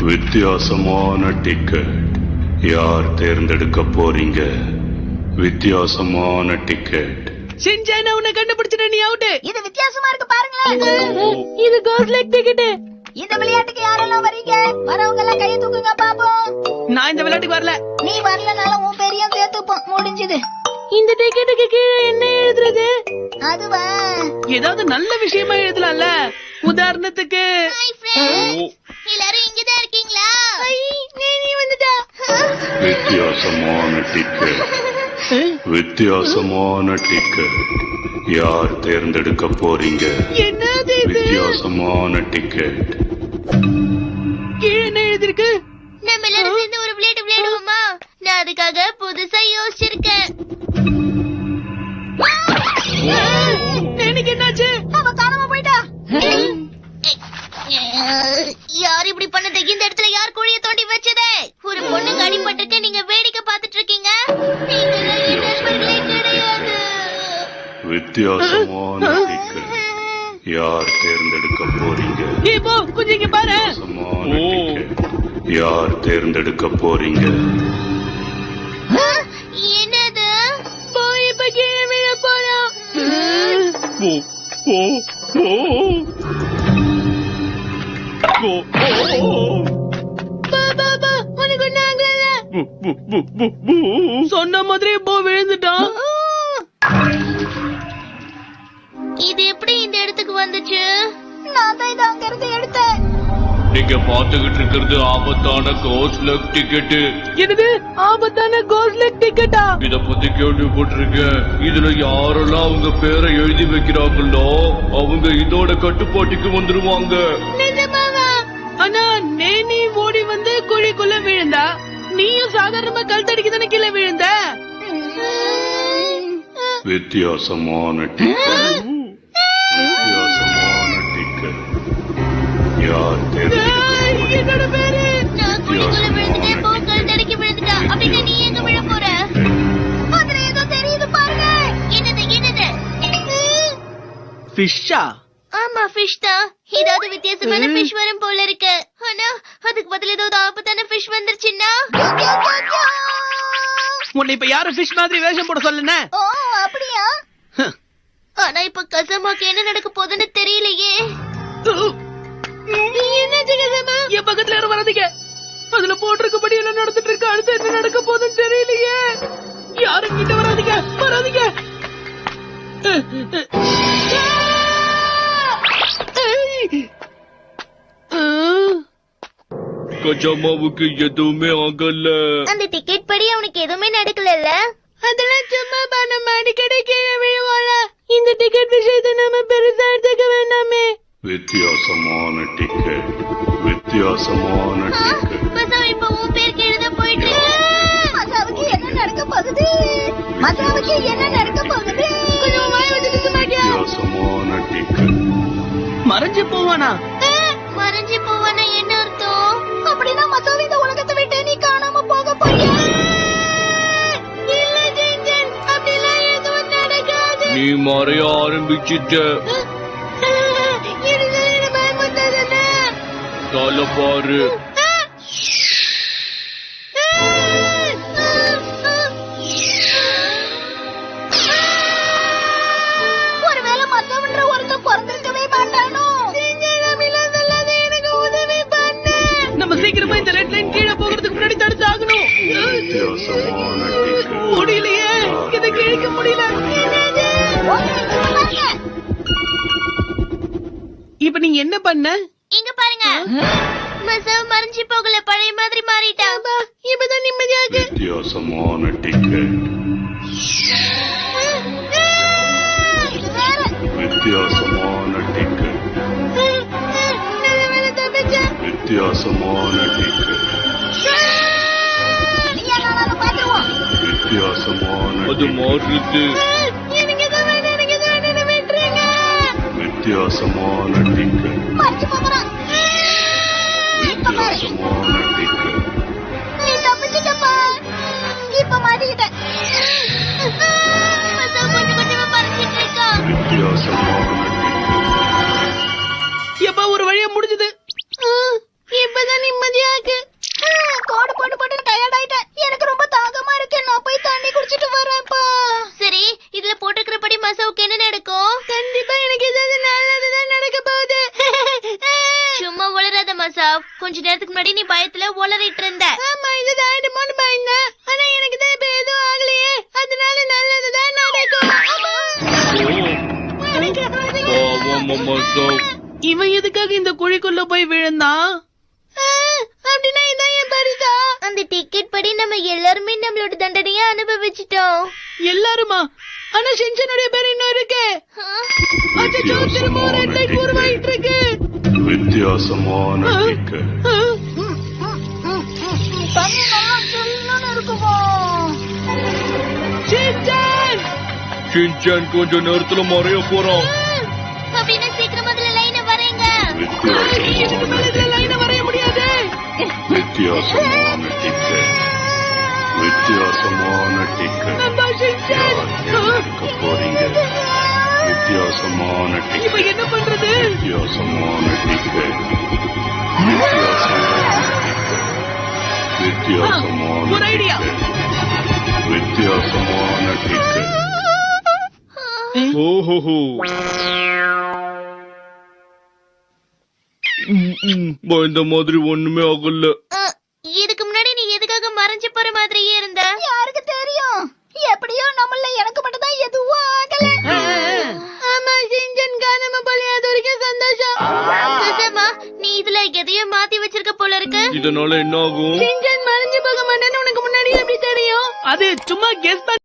வித்தியாசமான டிக்கெட். யார் தேர்ந்தெடுக்க போறீங்க? வித்தியாசமான டிக்கெட். சின்சான் உன்னை கண்டுபிடிச்சிட்ட, நீ அவுட். இது வித்தியாசமா இருக்கு பாருங்களேன். இது கோஸ்ட் லைக் டிக்கெட். இந்த விளையாட்டுக்கு யாரெல்லாம் வரீங்க? வரவங்க எல்லாம் கையை தூக்குங்க பாப்போம். நான் இந்த விளையாட்டுக்கு வரல. நீ வரலனாலும் உன் பேரையும் சேர்த்துப்போம். முடிஞ்சது. இந்த டிக்கெட்டுக்கு கீழே என்ன எழுதுறது? அதுவா, ஏதாவது நல்ல விஷயமா எழுதலாம்ல. உதாரணத்துக்கு எல்லாரும் இங்கதான் இருக்கீங்களா? நீ வந்துட்டா. வித்தியாசமான டிக்கெட். வித்தியாசமான டிக்கெட். யார் தேர்ந்தெடுக்க போறீங்க? என்னது இது? வித்தியாசமான டிக்கெட். கீழே என்ன எழுதிருக்கு? நம்ம எல்லாரும் சேர்ந்து ஒரு விளையாட்டு விளையாடுவோமா? நான் அதுக்காக புதுசா யோசிச்சிருக்கேன். எனக்கு என்னாச்சு? அவ காணாம போயிட்டா. யார் இப்படி பண்ணது? இந்த இடத்துல யார் குழிய தோண்டி வச்சதே? ஒரு பொண்ணுக்கு அடிபட்டிருக்க, நீங்க வேடிக்கை பார்த்துட்டு இருக்கீங்க. கிடையாது. வித்தியாசமான டிக்கெட். யார் தேர்ந்தெடுக்க போறீங்க? இப்போ கொஞ்சம் இங்க பாரு. வித்தியாசமான டிக்கெட். யார் தேர்ந்தெடுக்க போறீங்க? என்னது? போய் இப்ப கீழே விழ போறோம். உனக்கு ஒண்ணு ஆகல. சொன்ன மாதிரி போ விழுந்துட்டான். இது எப்படி இந்த இடத்துக்கு வந்துச்சு? நான் தான் இதை அங்க இருந்து எடுத்தேன். நீங்க பாத்துக்கிட்டு இருக்கிறது ஆபத்தான கோஸ்ட் லக் டிக்கெட். என்னது? ஆபத்தான கோஸ்ட் லைக் டிக்கெட்டா? இத பத்தி கேள்விப்பட்டிருக்கேன். இதுல யாரெல்லாம் அவங்க பேரை எழுதி வைக்கிறாங்களோ அவங்க இதோட கட்டுப்பாட்டுக்கு வந்துருவாங்க. நிஜமாவா? ஆனா நேனி ஓடி வந்து குழிக்குள்ள விழுந்தா, நீயும் சாதாரணமா கல் தடிக்கு தானே கீழே விழுந்த. வித்தியாசமான டிக்கெட். வித்தியாசமான டிக்கெட். யார் தேர்ந்தெடுக்க என்னோட பேரு நான் குழிக்குள்ள விழுந்துட்டேன். போக்கல் தடுக்கி விழுந்துட்டா. அப்படின்னு நீ எங்க விழ போற? அதுல ஏதோ தெரியுது பாருங்க. என்னது என்னது? ஃபிஷ்ஷா? ஆமா, ஃபிஷ் தான். ஏதாவது வித்தியாசமான ஃபிஷ் வரும் போல இருக்கு. ஆனா அதுக்கு பதில் ஏதாவது ஆபத்தான ஃபிஷ் வந்துருச்சுன்னா? உன்னை இப்ப யாரும் ஃபிஷ் மாதிரி வேஷம் போட சொல்லுன? ஓ, அப்படியா? ஆனா இப்ப கசமாக்கு என்ன நடக்க போகுதுன்னு தெரியலையே. என்னாச்சு கசமா? என் பக்கத்துல யாரும் வராதீங்க. அதுல போட்டிருக்கபடி எல்லாம் நடந்துட்டு இருக்கு. அடுத்து என்ன நடக்க போகுதுன்னு தெரியலையே. யாரும் கிட்ட வராதீங்க, வராதீங்க. கஜாமாவுக்கு எதுவுமே ஆகல. அந்த டிக்கெட் படி அவனுக்கு எதுவுமே நடக்கலல்ல? அதெல்லாம் சும்மா நம்ம அடிக்கடி கீழே விழுவோம்ல. இந்த டிக்கெட் விஷயத்தை நம்ம பெருசா எடுத்துக்க வேண்டாமே. வித்தியாசமான டிக்கெட். வித்தியாசமான டிக்கெட். மசாவ், இப்ப உன் பேருக்கு எழுத போயிட்டு. மசாவுக்கு என்ன நடக்க போகுது? மசாவுக்கு என்ன நடக்க போகுது? கொஞ்சம் வாய் வச்சுட்டு சும்மாட்டியா? வித்தியாசமான டிக்கெட். மறைஞ்சு போவானா? மறைஞ்சு போவானா என்ன அர்த்தம்? அப்படின்னா மசாவ் இந்த உலகத்தை விட்டு நீ காணாம போக போறியா? இல்ல ஜின்ஜன், அப்படிலாம் எதுவும் நடக்காது. நீ மறைய ஆரம்பிச்சிட்ட. எனக்கு பயமுறுத்தாதே. தலை பாரு. ஒருவேளை மத்தவன்ற ஒருத்தன் பிறந்திருக்கவே மாட்டானோ? எனக்கு உதவி பண்ண. நம்ம சீக்கிரமா இந்த ரெட் லைன் கீழே போகிறதுக்கு முன்னாடி தடுத்து ஆகணும். வித்தியாசமான டிக்கெட். முடியலையே, இதை கிழிக்க முடியல. இப்ப நீங்க என்ன பண்ண? இங்க பாருங்க, மசாவ் மறைஞ்சு போகல, பழைய மாதிரி மாறிட்டான். இப்பதான் நிம்மதியாக. வித்தியாசமான டிக்கெட். வித்தியாசமான டிக்கெட். வித்தியாசமான டிக்கெட். வித்தியாசமான அது மாறுது. வித்தியாசமான டிக்கெட். வித்தியாசமான டிக்கெட். நீ தப்பிச்சிட்டப்பா. இப்ப மாட்டிக்கிட்டேன். மசாவ் கொஞ்சம் கொஞ்சமா மறைஞ்சிட்டு இருக்கான். வித்தியாசமான டிக்கெட். எப்ப ஒரு வழியா முடிஞ்சது. இப்பதான் நிம்மதியாக முன்னாடி நீ பயத்துல உளறிட்டு இருந்த. ஆமா, இது ஆயிடுமோன்னு பயந்தேன். ஆனா எனக்கு தான் இப்ப எதுவும் ஆகலையே, அதனால நல்லதுதான் நடக்கும். இவன் எதுக்காக இந்த குழிக்குள்ள போய் விழுந்தான்? அப்படின்னா இதான் என் பரிசா? அந்த டிக்கெட் படி நம்ம எல்லாருமே நம்மளோட தண்டனையை அனுபவிச்சிட்டோம். எல்லாருமா? ஆனா ஷின்சானுடைய பேர் இன்னும் இருக்கு. அச்சச்சோ, திரும்ப ஒரு ஹெட்லைட் உருவாயிட்டு இருக்கு. வித்தியாசமான டிக்கெட். தண்ணி நல்லா சில்லுன்னு இருக்குமா? ஷின்சான்! ஷின்சான் கொஞ்ச நேரத்துல மறைய போறான். அப்படின்னா சீக்கிரம் அதுல லைன வரேங்க. இதுக்கு மேல இதுல லைனை வரைய முடியாது. வித்தியாசமான டிக்கெட். வித்தியாசமான டிக்கெட். நண்பா ஷின்சான்! இருக்க போறீங்க. வித்தியாசமான இப்ப டிக்கெட். என்ன பண்றது? வித்தியாசமான டிக்கெட். வித்தியாசமான டிக்கெட். வித்தியாசமான ஒரு ஐடியா. டிக்கெட். வித்தியாசமான டிக்கெட். ஓஹோ, இந்த மாதிரி ஒண்ணுமே ஆகல. இதுக்கு முன்னாடி நீ எதுக்காக மறைஞ்சு போற மாதிரியே இருந்த? யாருக்கு தெரியும்? எப்படியோ நம்மள எனக்கு மட்டும் தான் எதுவும் ஆகல. ஆமா, ஷின்சான் காணாம போல, அது வரைக்கும் சந்தோஷம். சுசமா, நீ இதுல எதையோ மாத்தி வச்சிருக்க போல இருக்கு. இதனால என்ன ஆகும்? ஷின்சான் மறைஞ்சு போக மாட்டேன்னு உனக்கு முன்னாடியே எப்படி தெரியும்? அது சும்மா கெஸ்